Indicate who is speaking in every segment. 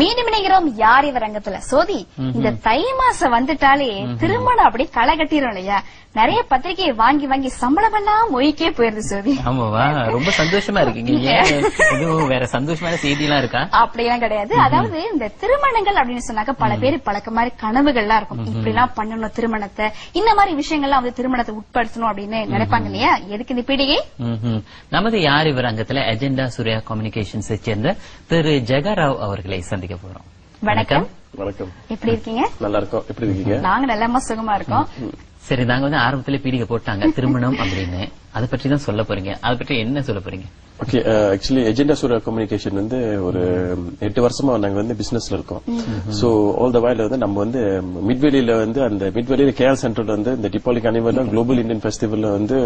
Speaker 1: மீண்டும் இணைகிறோம் யார் இவர் ரங்கத்துல. சோதி, இந்த தை மாசம் வந்துட்டாலே திருமணம் அப்படி களை கட்டிரும் இல்லையா? நிறைய பத்திரிகையை வாங்கி வாங்கி சம்பளம் எல்லாம் மொய்க்கே போயிருது சோதி.
Speaker 2: ஆமாவா, ரொம்ப சந்தோஷமா இருக்கீங்க. வேற சந்தோஷமான செய்தி எல்லாம் இருக்கா?
Speaker 1: அப்படியெல்லாம் கிடையாது. அதாவது இந்த திருமணங்கள் அப்படின்னு சொன்னாக்க பல பேர் பழக்க மாதிரி கனவுகள்லாம் இருக்கும். இப்படி எல்லாம் பண்ணணும் திருமணத்தை, இந்த மாதிரி விஷயங்கள்லாம் வந்து திருமணத்தை உட்படுத்தணும் அப்படின்னு நினைப்பாங்க இல்லையா? எதுக்கு இந்த பீடிகை?
Speaker 2: நமது யார் இவர் அங்கத்துல அஜெண்டா சூர்யா கம்யூனிகேஷன்ஸ் சேர்ந்த திரு ஜெகராவ் அவர்களை சந்திக்க போறோம்.
Speaker 1: வணக்கம்.
Speaker 3: வணக்கம்.
Speaker 1: எப்படி இருக்கீங்க?
Speaker 3: நல்லா இருக்கோம். எப்படி இருக்கீங்க?
Speaker 1: நாங்க நல்லமா சுகமா இருக்கோம்.
Speaker 2: சரி, நாங்க வந்து ஆரம்பத்திலே பீடிகை போட்டாங்க திருமணம் அப்படின்னு, அதை பற்றி தான் சொல்ல போறீங்க. அதை பற்றி என்ன சொல்ல போறீங்க?
Speaker 3: Okay, actually agenda Surya communication வந்து ஒரு 8 வருஷமா நாங்க வந்து பிசினஸ்ல இருக்கோம். சோ ஆல் த வைல் வந்து நம்ம வந்து மிட்வெளியில வந்து அந்த மிட்வெளியில கேஆர் சென்டர்ல வந்து இந்த தீபாவளி கனிவல்ல குளோபல் இந்தியன் ஃபெஸ்டிவல்ல வந்து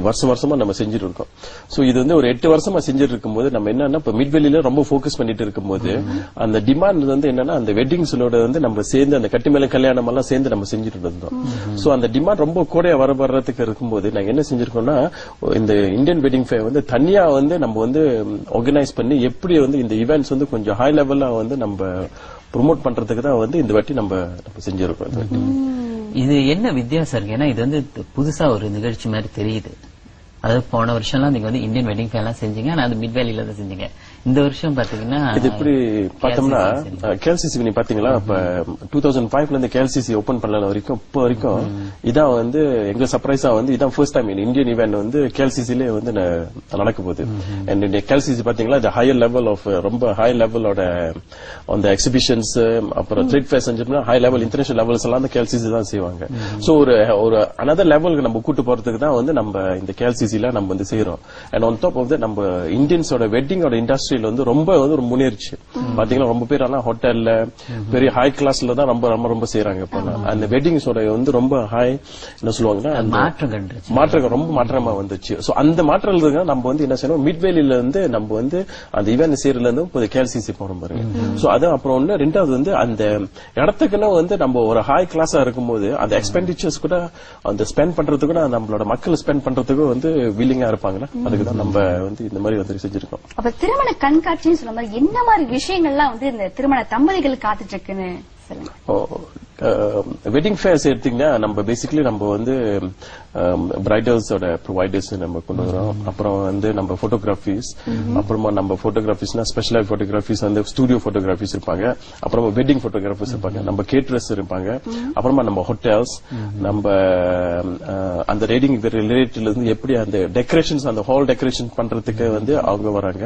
Speaker 3: வருஷமா நம்ம செஞ்சுட்டு இருக்கோம். சோ இது வந்து ஒரு 8 வருஷமா செஞ்சுட்டு இருக்கும்போது நம்ம என்னன்னா இப்ப மிட்வெளியில ரொம்ப போக்கஸ் பண்ணிட்டு இருக்கும்போது அந்த டிமாண்ட் வந்து என்னன்னா அந்த வெட்டிங்ஸோட வந்து நம்ம சேர்ந்து அந்த கட்டி மேல கல்யாணம் எல்லாம் சேர்ந்து நம்ம செஞ்சுட்டு இருந்தோம். சோ அந்த டிமாண்ட் ரொம்ப கூடையா வர்றதுக்கு இருக்கும்போது நாங்க என்ன செஞ்சிருக்கோம்னா இந்த இந்தியன் வெட்டிங் ஃபேர் வந்து தனியா வந்து நம்ம வந்து ஆர்கனைஸ் பண்ணி எப்படி வந்து இந்த ஈவென்ட்ஸ் வந்து கொஞ்சம் ஹை லெவல்ல வந்து நம்ம ப்ரோமோட் பண்றதுக்கு தான் வந்து இந்த வாட்டி நம்ம செஞ்சிருக்கோம்.
Speaker 2: இது என்ன வித்தியாசம் இருக்கு? ஏன்னா இது வந்து புதுசா ஒரு நிகழ்ச்சி மாதிரி தெரியுது. அதாவது போன வருஷம்லாம் நீங்க வந்து இந்தியன் வெட்டிங் ஃபேர் எல்லாம் செஞ்சீங்க, ஆனா அது மிட்வேலியில தான் செஞ்சீங்க. இந்த வருஷம் பாத்தீங்கன்னா
Speaker 3: இது எப்படி பார்த்தோம்னா கேஎல்சிசி நீ பாத்தீங்களா, இப்ப 2005ல இருந்து கேஎல்சிசி ஓபன் பண்ணல வரைக்கும் இப்போ வரைக்கும் இதான் வந்து எங்க சர்ப்ரைஸா வந்து இதான் ஃபர்ஸ்ட் டைம் இந்தியன் ஈவென்ட் வந்து கேஎல்சிசிலே வந்து நடக்க போகுது. அண்ட் கேஎல்சிசி பாத்தீங்களா இந்த ஹையர் லெவல் ஆஃப் ரொம்ப ஹை லெவலோட அந்த எக்ஸிபிஷன்ஸ் அப்புறம் ட்ரேட் ஃபேர் செஞ்சோம்னா ஹை லெவல் இன்டர்நேஷனல் லெவல்ஸ் எல்லாம் அந்த கேஎல்சிசி தான் செய்வாங்க. சோ ஒரு அனதர் லெவலுக்கு நம்ம கூட்டு போறதுக்கு தான் வந்து நம்ம இந்த கேஎல்சிசில நம்ம வந்து செய்யறோம். And on top of that நம்ம இந்தியன்ஸோட வெட்டிங்கோட இண்டஸ்ட்ரி வந்து ரொம்ப வந்து ஒரு முன்னேறிச்சு. பாத்தீங்கன்னா ரொம்ப பேர் ஆனா ஹோட்டல்ல பெரிய ஹை கிளாஸ்ல தான் ரொம்ப ரொம்ப ரொம்ப செய்யறாங்க. இப்ப அந்த வெட்டிங்ஸோட வந்து ரொம்ப ஹை என்ன சொல்லுவாங்கன்னா மாற்றம் ரொம்ப மாற்றமா வந்துச்சு. சோ அந்த மாற்றம் நம்ம வந்து என்ன செய்யணும், மிட்வேலியில இருந்து நம்ம வந்து அந்த ஈவென்ட் செய்யறதுல இருந்து இப்போ கேஎல்சிசி போறோம் பாருங்க. சோ அது அப்புறம் ஒண்ணு ரெண்டாவது வந்து அந்த இடத்துக்குன்னு வந்து நம்ம ஒரு ஹை கிளாஸா இருக்கும்போது அந்த எக்ஸ்பெண்டிச்சர்ஸ் கூட அந்த ஸ்பெண்ட் பண்றதுக்கு கூட நம்மளோட மக்கள் ஸ்பெண்ட் பண்றதுக்கு வந்து வில்லிங்கா இருப்பாங்கன்னா அதுக்குதான் நம்ம வந்து இந்த மாதிரி வந்து செஞ்சிருக்கோம்.
Speaker 1: அப்ப திருமண கண்காட்சின்னு சொல்ல மாதிரி என்ன மாதிரி விஷயங்கள்லாம் வந்து இந்த திருமண தம்பதிகள் காத்துட்டு இருக்குன்னு சொல்லுங்க.
Speaker 3: வெட்டிங் ஃபேர்ஸ் எடுத்தீங்கன்னா நம்ம பேசிக்கலி நம்ம வந்து பிரைடல்ஸோட ப்ரொவைடர்ஸ் நம்ம கொண்டு வரோம். அப்புறம் வந்து நம்ம போட்டோகிராஃபிஸ், அப்புறமா நம்ம போட்டோகிராஃபிஸ்னா ஸ்பெஷலைஸ் போட்டோகிராஃபிஸ் வந்து ஸ்டுடியோ போட்டோகிராஃபிஸ் இருப்பாங்க. அப்புறமா வெட்டிங் போட்டோகிராஃபர்ஸ் இருப்பாங்க, நம்ம கேட்டரர்ஸ் இருப்பாங்க. அப்புறமா நம்ம ஹோட்டல்ஸ் நம்ம அந்த ரெடிங் ரிலேட்டட்ல இருந்து எப்படி அந்த டெக்கரேஷன்ஸ் அந்த ஹால் டெக்கரேஷன் பண்றதுக்கு வந்து அவங்க வராங்க.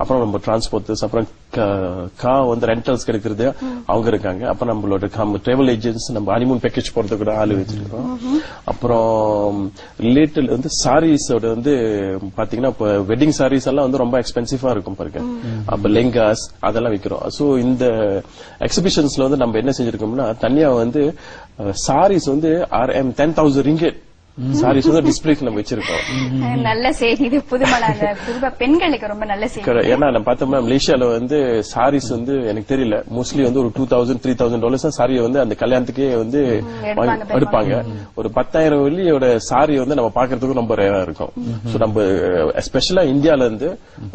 Speaker 3: அப்புறம் நம்ம டிரான்ஸ்போர்ட்டர்ஸ், அப்புறம் வந்து ரெண்டல்ஸ் கிடைக்கிறது அவங்க இருக்காங்க. அப்புறம் நம்மளோட டிராவல் ஏஜென்ட்ஸ், நம்ம ஹனிமூன் பேக்கேஜ் போறதுக்கு கூட ஆளு வச்சிருக்கோம். அப்புறம் ரிலேட்டட் வந்து சாரீஸோட வந்து பாத்தீங்கன்னா இப்ப வெட்டிங் சாரீஸ் எல்லாம் வந்து ரொம்ப எக்ஸ்பென்சிவா இருக்கும் பாருங்க. அப்ப லெங்காஸ் அதெல்லாம் விக்கிறோம். சோ இந்த எக்ஸிபிஷன்ஸ்ல வந்து நம்ம என்ன செஞ்சிருக்கோம்னா தனியா வந்து சாரீஸ் வந்து RM 10,000 ringgit சாரீஸ் வந்து டிஸ்பிளேக்கு நம்ம வச்சிருக்கோம்.
Speaker 1: நல்ல செய்தி, இது புதுமண பெண்களுக்கு ரொம்ப நல்ல செய்தி.
Speaker 3: ஏன்னா நம்ம பார்த்தோம்னா மலேசியால வந்து சாரீஸ் வந்து எனக்கு தெரியல மோஸ்ட்லி வந்து ஒரு $2,000-3,000 சாரியை வந்து அந்த கல்யாணத்துக்கே வந்து எடுப்பாங்க. ஒரு 10,000 வெள்ளியோட சாரி வந்து நம்ம பாக்குறதுக்கு ரொம்ப ரேரா இருக்கும். சோ நம்ம எஸ்பெஷலா இந்தியால இருந்து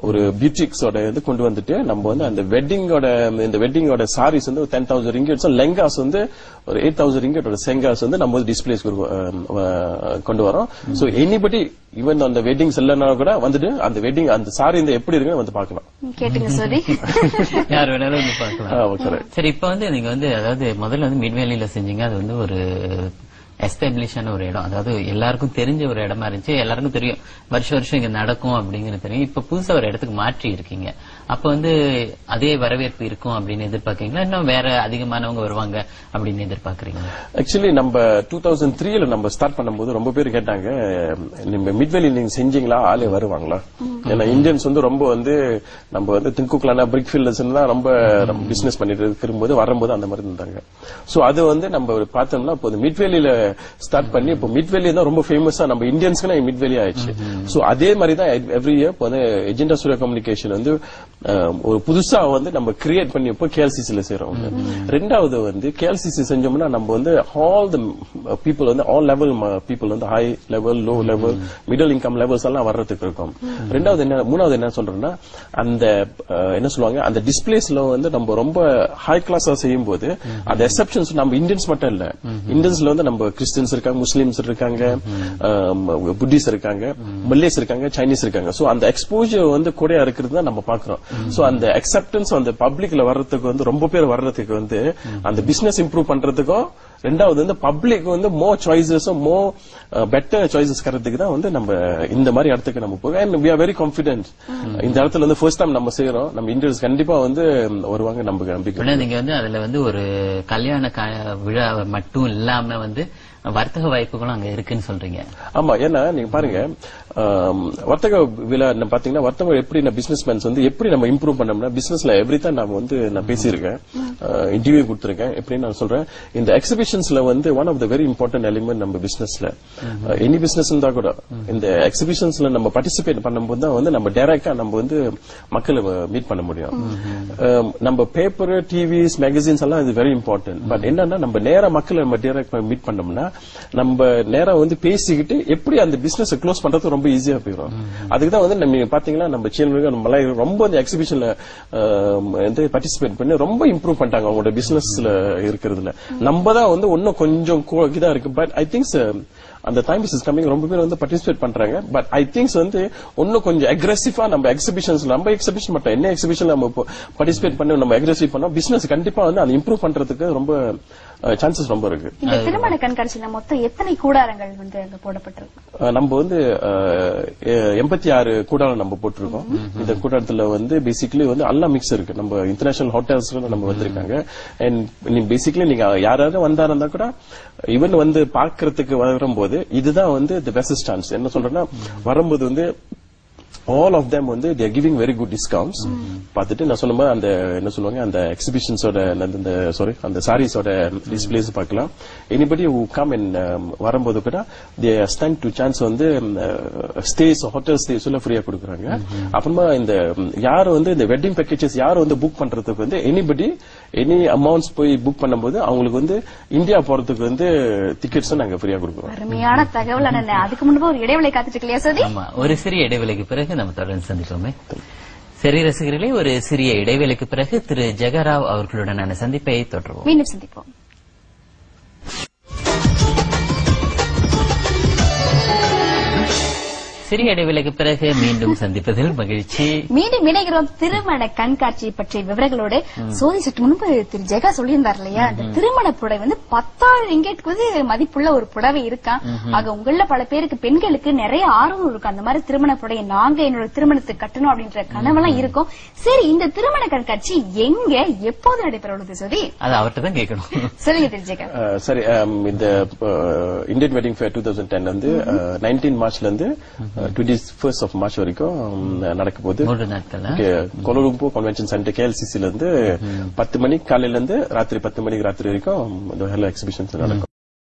Speaker 3: ஒரு பியூட்டிக்ஸோட வந்து கொண்டு வந்துட்டு நம்ம வந்து அந்த வெட்டிங்கோட சாரீஸ் வந்து 10,000 ringgit, லெங்காஸ் வந்து ஒரு 8,000 ringgit செங்காஸ் வந்து நம்ம டிஸ்பிளேஸ் கொண்டு வரோம். சோ எனிபடி ஈவன் அந்த வெட்டிங்ஸ் இல்லைன்னா கூட வந்துட்டு அந்த வெட்டிங் அந்த சாரி இந்த எப்படி இருக்குன்னு வந்து பாக்கலாம்.
Speaker 1: கேட்டுங்க சாரி,
Speaker 2: யார் வேணாலும் வந்து பாக்கலாம். சரி, இப்ப வந்து நீங்க வந்து அதாவது முதல்ல வந்து மிட்வேலியில செஞ்சீங்க, அது வந்து ஒரு எஸ்டாப்ளிஷான ஒரு இடம், அதாவது எல்லாருக்கும் தெரிஞ்ச ஒரு இடமா இருந்துச்சு, எல்லாருக்கும் தெரியும் வருஷம் இங்க நடக்கும் அப்படிங்கிறது தெரியும். இப்ப புதுசா ஒரு இடத்துக்கு மாற்றி இருக்கீங்க, அப்ப வந்து அதே வரவேற்பு இருக்கும் அப்படின்னு எதிர்பார்க்கறீங்களா, இன்னும் வேற அதிகமானவங்க வருவாங்க அப்படின்னு எதிர்பார்க்கறீங்க?
Speaker 3: ஆக்சுவலி நம்ம 2003ல நம்ம ஸ்டார்ட் பண்ணும்போது ரொம்ப பேர் கேட்டாங்க, நீங்க மிட்வேலி நீங்க செஞ்சீங்களா, ஆளே வருவாங்களா? ஏன்னா இந்தியன்ஸ் வந்து ரொம்ப வந்து நம்ம வந்து திங்குக்லானா பிரிக் ஃபீல்டர்ஸ் தான் ரொம்ப பிசினஸ் பண்ணிட்டு இருக்கும்போது வரும்போது அந்த மாதிரி இருந்தாங்க. சோ அது வந்து நம்ம பார்த்தோம்னா இப்போ மிட்வேலியில ஸ்டார்ட் பண்ணி இப்போ மிட்வேலி தான் ரொம்ப ஃபேமஸா நம்ம இந்தியன்ஸ்க்கு மிட்வேலி ஆயிடுச்சு. சோ அதே மாதிரி தான் எவ்ரி இயர் இப்போ வந்து அஜெண்டா சூர்யா கம்யூனிகேஷன் வந்து ஒரு புதுசா வந்து நம்ம கிரியேட் பண்ணிப்போ கேஎல்சிசில செய்யறோம். ரெண்டாவது வந்து கேஎல்சிசி செஞ்சோம்னா நம்ம வந்து ஆல் த பீப்புள் வந்து ஆல் லெவல் பீப்புள் வந்து high level, low level, middle income levels எல்லாம் வர்றதுக்கு இருக்கும். மூணாவது என்ன சொல்றேன்னா, அந்த என்ன சொல்லுவாங்க, அந்த டிஸ்பிளேஸ்ல வந்து நம்ம ரொம்ப ஹை கிளாஸா செய்யும் போது அந்த எக்ஸெப்ஷன்ஸ் நம்ம இந்தியன்ஸ் மட்டும் இல்ல, இந்தியன்ஸ்ல வந்து நம்ம கிறிஸ்டியன்ஸ் இருக்காங்க, முஸ்லிம்ஸ் இருக்காங்க, புத்திஸ்ட் இருக்காங்க, மல்லேஸ் இருக்காங்க, சைனீஸ் இருக்காங்க. சோ அந்த எக்ஸ்போஜர் வந்து கூட இருக்கிறது தான் நம்ம பாக்குறோம். சோ அந்த அக்செப்டன்ஸ் அந்த பப்ளிக்ல வர்றதுக்கு வந்து ரொம்ப பேர் வர்றதுக்கு வந்து அந்த பிசினஸ் இம்ப்ரூவ் பண்றதுக்கும், ரெண்டாவது வந்து பப்ளிக் வந்து மோர் சாய்ஸஸும் மோர் பெட்டர் சாய்ஸஸ் கறதுக்கு தான் வந்து நம்ம இந்த மாதிரி இடத்துக்கு நம்ம போவோம். And we are very confident. இந்த இடத்துல வந்து ஃபர்ஸ்ட் டைம் நம்ம செய்யறோம். நம்ம இந்தியன்ஸ் கண்டிப்பா வந்து வருவாங்க, நமக்கு நம்பிக்கை.
Speaker 2: நீங்க வந்து அதுல வந்து ஒரு கல்யாண விழா மட்டும் இல்லாம வந்து வர்த்தக வாய்ப்புகளும் அங்க இருக்குன்னு சொல்றீங்க.
Speaker 3: ஆமா, ஏன்னா நீங்க பாருங்க, வர்த்தக விழா பாத்தீங்கன்னா வர்த்தகம் எப்படி பிசினஸ் மேன்ஸ் வந்து எப்படி நம்ம இம்ப்ரூவ் பண்ணோம்னா, பிசினஸ்ல எவ்ரி டைம் நான் பேசியிருக்கேன், இன்டர்வியூ கொடுத்திருக்கேன். எப்படின்னு நான் சொல்றேன், இந்த எக்ஸிபிஷன்ஸ்ல வந்து one of the very important element நம்ம பிசினஸ்ல, எனி பிசினஸ் இருந்தா கூட இந்த எக்ஸிபிஷன்ஸ்ல நம்ம பார்ட்டிசிபேட் பண்ணும்போது தான் வந்து நம்ம டைரக்டா நம்ம வந்து மக்களை மீட் பண்ண முடியும். நம்ம பேப்பர், டிவிஸ், மேகசின்ஸ் எல்லாம் இது வெரி இம்பார்ட்டன்ட். பட் என்னன்னா, நம்ம நேரா மக்களை நம்ம டைரக்ட் மீட் பண்ணோம்னா நம்ம நேரம் வந்து பேசிக்கிட்டு எப்படி அந்த பிசினஸ் க்ளோஸ் பண்றது ரொம்ப ஈஸியா போயிடும். அதுக்குதான் வந்து நம்ம பாத்தீங்கன்னா நம்ம சீன ரொம்ப அந்த எக்ஸிபிஷன்ல பார்ட்டிசிபேட் பண்ணி ரொம்ப இம்ப்ரூவ் பண்ணிட்டாங்க அவங்களோட பிசினஸ்ல இருக்கிறதுல. நம்ம தான் வந்து இன்னும் கொஞ்சம் இதா இருக்கு. பட் ஐ திங்க் அந்த டைம் இஸ் கமிங், ரொம்ப பேர் வந்து பார்ட்டிசிபேட் பண்றாங்க. பட் ஐ திங்க்ஸ் வந்து இன்னும் கொஞ்சம் அக்ரெசிவா நம்ம எக்ஸிபிஷன்ஸ், நம்ம எக்ஸிபிஷன் மட்டும் என்ன எக்ஸிபிஷன் நம்ம பார்ட்டிசிபேட் பண்ணி நம்ம அக்ரெசிவ் பண்ணோம், பிசினஸ் கண்டிப்பா வந்து அதை இம்ப்ரூவ் பண்றதுக்கு ரொம்ப சான்சஸ் ரொம்ப இருக்கு.
Speaker 1: இந்த திருமண கண்காட்சியில மொத்தம் எத்தனை கூடாரங்கள் வந்து அங்க போடப்பட்டிருக்கு?
Speaker 3: நம்ம வந்து 86 கூடாரம் நம்ம போட்டிருக்கோம். இந்த கூடாரத்துல வந்து பேசிக்கலி வந்து எல்லா மிக்ஸ் இருக்கு. நம்ம இன்டர்நேஷனல் ஹோட்டல்ஸ் நம்ம வந்திருக்காங்க. அண்ட் பேசிக்கலி நீங்க யாராவது வந்தாருந்தா கூட இவன் வந்து பாக்குறதுக்கு வரும்போது இதுதான் வந்து தி பெஸ்ட் சான்ஸ். என்ன சொல்றேன்னா, வரும்போது வந்து all of them வந்து they are giving very good discounts. பார்த்துட்டு நான் சொல்லும்போது அந்த என்ன சொல்லுவாங்க, அந்த எக்ஸிபிஷன்ஸோட அந்த சாரீஸோட டிஸ்பிளேஸ் பார்க்கலாம். எனிபடி who come and வரும்போது கூட they stand to chance வந்து ஸ்டேஸ், ஹோட்டல் ஸ்டேஸ் எல்லாம் ஃப்ரீயா கொடுக்குறாங்க. அப்புறமா இந்த யார் வந்து இந்த வெட்டிங் பேக்கேஜஸ் யார் வந்து புக் பண்றதுக்கு வந்து எனி அமௌண்ட்ஸ் போய் புக் பண்ணும்போது அவங்களுக்கு வந்து இந்தியா போறதுக்கு வந்து டிக்கெட்ஸ் நாங்க ஃப்ரீயா கொடுக்குறோம்.
Speaker 1: அருமையான தகவல். அதுக்கு முன்பு ஒரு இடைவெளி காத்துட்டு இல்லையா சரி?
Speaker 2: ஆமா, ஒரு சிறிய இடைவெளிக்கு பிறகு நம்ம தொடர்ந்து சந்திப்போமே. சரி ரசிகர்களே, ஒரு சிறிய இடைவெளிக்கு பிறகு திரு ஜெகராவ் அவர்களுடனான சந்திப்பை தொடர்வோம்.
Speaker 1: மீண்டும் சந்திப்போம்.
Speaker 2: சிறிய இடைவெளிக்கு பிறகு மீண்டும் சந்திப்பதில் மகிழ்ச்சி.
Speaker 1: மீண்டும் இணைகிறோம். திருமண கண்காட்சி பற்றிய விவரங்களோடு சோதி சற்று முன்பு திரு ஜெகா சொல்லியிருந்தார் இல்லையா, இந்த திருமண புடவை வந்து 10,000 ரிங்கெட்க்கு வந்து மதிப்புள்ள ஒரு புடவை இருக்கா. ஆக உங்கள பல பேருக்கு பெண்களுக்கு நிறைய ஆர்வம் இருக்கும், அந்த மாதிரி திருமண புடவை நாங்க என்னோட திருமணத்துக்கு கட்டணும் அப்படின்ற கனவெல்லாம் இருக்கும். சரி, இந்த திருமண கண்காட்சி எங்க எப்போது நடைபெற உள்ளது சோதி?
Speaker 2: அது அவர்கிட்ட தான் கேட்கணும்.
Speaker 1: சொல்லுங்க திரு ஜெகா.
Speaker 3: சரி, இந்த இந்தியன் வெட்டிங் ஃபேர் 2010 வந்து 19 மார்ச்ல இருந்து 21st of March வரைக்கும் நடக்க போகுது.
Speaker 2: 3 நாட்கள்
Speaker 3: கோலாலம்பூர் கன்வென்ஷன் சென்டர் KLCC ல இருந்து 10 மணிக்கு காலையில இருந்து ராத்திரி 10 மணிக்கு ராத்திரி வரைக்கும் இந்த எக்ஸிபிஷன்ஸ் நடக்கும்.